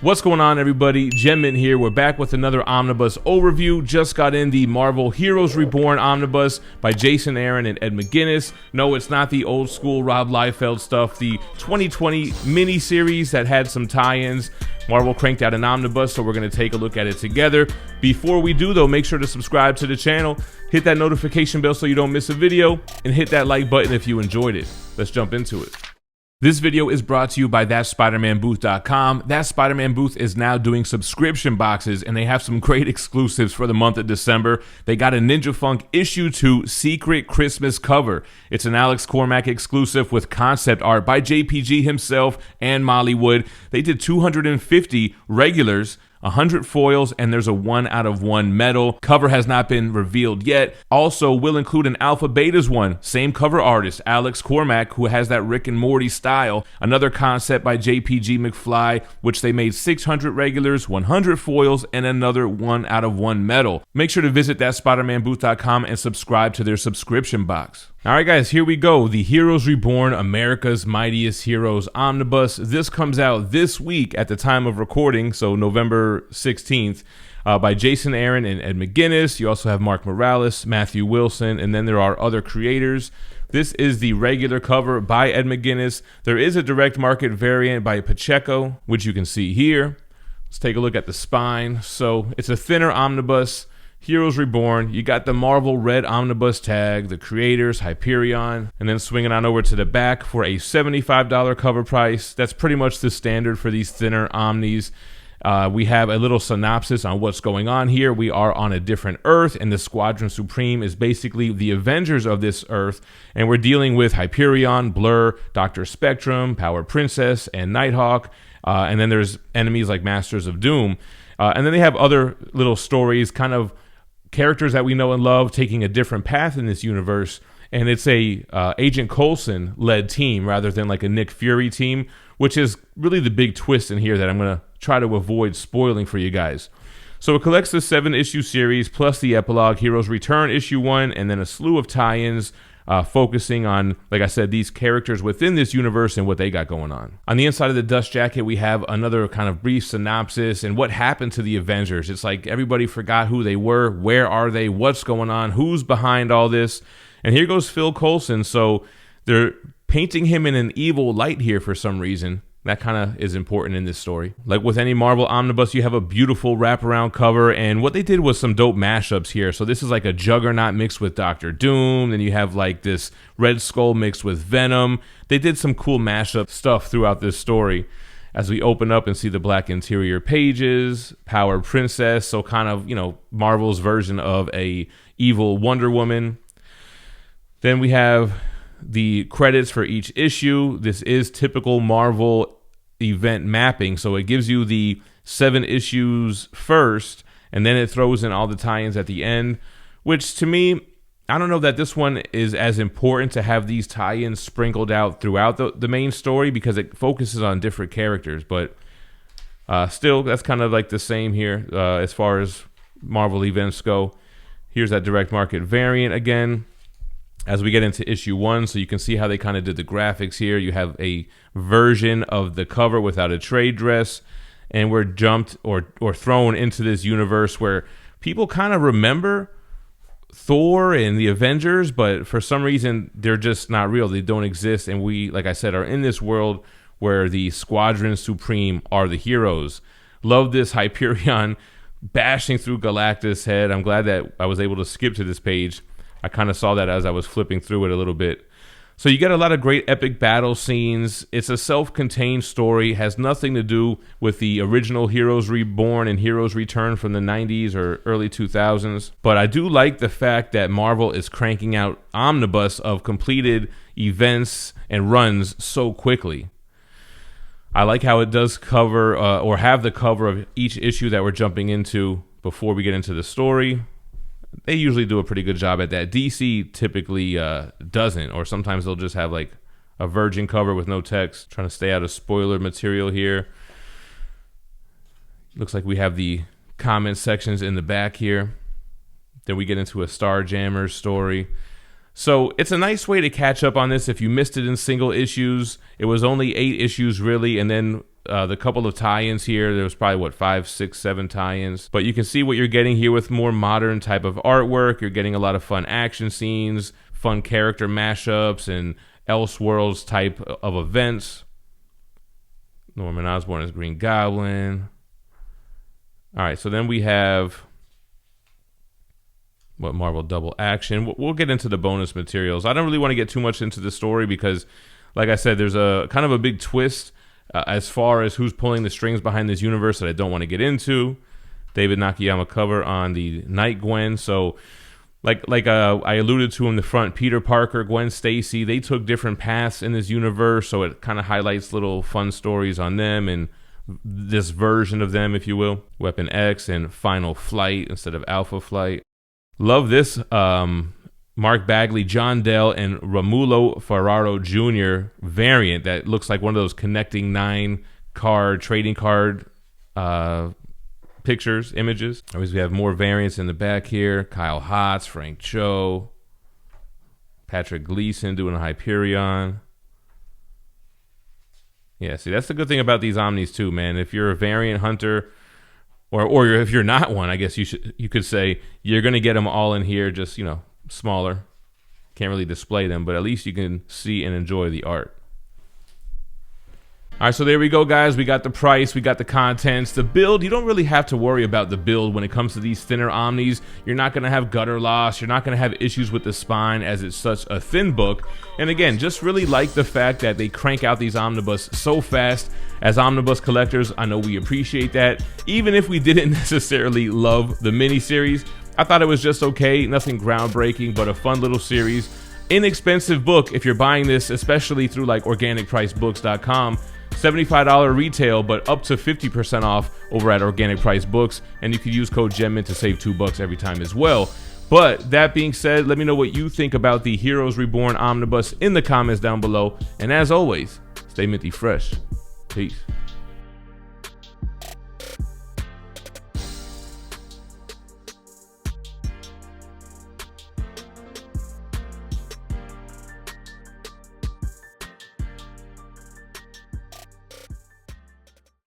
What's going on, everybody? GemMint here. We're back with another omnibus overview. Just got in the Marvel Heroes Reborn Omnibus by Jason Aaron and Ed McGuinness. No, it's not the old school Rob Liefeld stuff. The 2020 mini-series that had some tie-ins. Marvel cranked out an omnibus, so we're going to take a look at it together. Before we do, though, make sure to subscribe to the channel, hit that notification bell so you don't miss a video, and hit that like button if you enjoyed it. Let's jump into it. This video is brought to you by THATSPIDERMANBOOTH.com. That Spider-Man Booth is now doing subscription boxes, and they have some great exclusives for the month of December. They got a Ninja Funk Issue 2 Secret Christmas cover. It's an Alex Cormack exclusive with concept art by JPG himself and Molly Wood. They did 250 regulars, 100 foils, and there's a 1 out of 1 medal. Cover has not been revealed yet. Also, we'll include an Alpha Betas one. Same cover artist, Alex Cormack, who has that Rick and Morty style. Another concept by JPG McFly, which they made 600 regulars, 100 foils, and another 1 out of 1 medal. Make sure to visit ThatSpiderManBooth.com and subscribe to their subscription box. Alright guys, here we go. The Heroes Reborn, America's Mightiest Heroes Omnibus. This comes out this week at the time of recording, so November 16th, by Jason Aaron and Ed McGuinness. You also have Mark Morales, Matthew Wilson, and then there are other creators. This is the regular cover by Ed McGuinness. There is a direct market variant by Pacheco, which you can see here. Let's take a look at the spine. So it's a thinner omnibus. Heroes Reborn, you got the Marvel Red Omnibus tag, the creators, Hyperion, and then swinging on over to the back for a $75 cover price. That's pretty much the standard for these thinner Omnis. We have a little synopsis on what's going on here. We are on a different Earth, and the Squadron Supreme is basically the Avengers of this Earth, and we're dealing with Hyperion, Blur, Dr. Spectrum, Power Princess, and Nighthawk, and then there's enemies like Masters of Doom. And then they have other little stories, kind of characters that we know and love taking a different path in this universe, and it's a Agent Coulson led team rather than like a Nick Fury team, which is really the big twist in here that I'm going to try to avoid spoiling for you guys. So it collects the 7-issue series plus the epilogue, Heroes Return issue 1, and then a slew of tie-ins focusing on, like I said, these characters within this universe and what they got going on. On the inside of the dust jacket, we have another kind of brief synopsis and what happened to the Avengers. It's like everybody forgot who they were, where are they, what's going on, who's behind all this. And here goes Phil Coulson. So they're painting him in an evil light here for some reason. That kind of is important in this story. Like with any Marvel Omnibus, you have a beautiful wraparound cover, and what they did was some dope mashups here. So this is like a Juggernaut mixed with Doctor Doom, then you have like this Red Skull mixed with Venom. They did some cool mashup stuff throughout this story. As we open up and see the black interior pages, Power Princess, so kind of, you know, Marvel's version of a evil Wonder Woman. Then we have the credits for each issue. This is typical Marvel event mapping, so it gives you the 7 issues first, and then it throws in all the tie-ins at the end, which to me, I don't know that this one is as important to have these tie-ins sprinkled out throughout the main story because it focuses on different characters, but still, that's kind of like the same here as far as Marvel events go. Here's that direct market variant again. As we get into issue 1, so you can see how they kind of did the graphics here. You have a version of the cover without a trade dress, and we're jumped or thrown into this universe where people kind of remember Thor and the Avengers, but for some reason they're just not real. They don't exist, and we, like I said, are in this world where the Squadron Supreme are the heroes. Love this Hyperion bashing through Galactus' head. I'm glad that I was able to skip to this page. I kind of saw that as I was flipping through it a little bit. So you get a lot of great epic battle scenes. It's a self-contained story. It has nothing to do with the original Heroes Reborn and Heroes Return from the 90s or early 2000s. But I do like the fact that Marvel is cranking out omnibus of completed events and runs so quickly. I like how it does cover or have the cover of each issue that we're jumping into before we get into the story. They usually do a pretty good job at that. DC typically doesn't, or sometimes they'll just have like a virgin cover with no text. Trying to stay out of spoiler material here. Looks like we have the comment sections in the back here. Then we get into a Starjammers story. So it's a nice way to catch up on this if you missed it in single issues. It was only 8 issues really, and then the couple of tie-ins here. There was probably, what, 5, 6, 7 tie-ins. But you can see what you're getting here with more modern type of artwork. You're getting a lot of fun action scenes, fun character mashups, and Elseworlds type of events. Norman Osborn as Green Goblin. All right, so then we have what, Marvel Double Action. We'll get into the bonus materials. I don't really want to get too much into the story because, like I said, there's a kind of a big twist as far as who's pulling the strings behind this universe that I don't want to get into. David Nakayama cover on the Night Gwen. So like I alluded to in the front, Peter Parker, Gwen Stacy, they took different paths in this universe, so it kind of highlights little fun stories on them and this version of them, if you will. Weapon X and Final Flight instead of Alpha Flight. Love this Mark Bagley, John Dell, and Romulo Ferraro Jr. variant that looks like one of those connecting 9 card, trading card pictures, images. Always we have more variants in the back here. Kyle Hotz, Frank Cho, Patrick Gleason doing a Hyperion. Yeah, see, that's the good thing about these Omnis too, man. If you're a variant hunter, or if you're not one, I guess you could say, you're gonna get them all in here, just, you know, smaller. Can't really display them, but at least you can see and enjoy the art. All right, so there we go, guys. We got the price, we got the contents, the build. You don't really have to worry about the build when it comes to these thinner Omnis. You're not going to have gutter loss. You're not going to have issues with the spine as it's such a thin book. And again, just really like the fact that they crank out these omnibus so fast. As omnibus collectors, I know we appreciate that. Even if we didn't necessarily love the miniseries, I thought it was just okay. Nothing groundbreaking, but a fun little series. Inexpensive book if you're buying this, especially through like organicpricebooks.com. $75 retail, but up to 50% off over at Organic Price Books, and you can use code GemMint to save $2 every time as well. But that being said, let me know what you think about the Heroes Reborn Omnibus in the comments down below, and as always, stay minty fresh. Peace.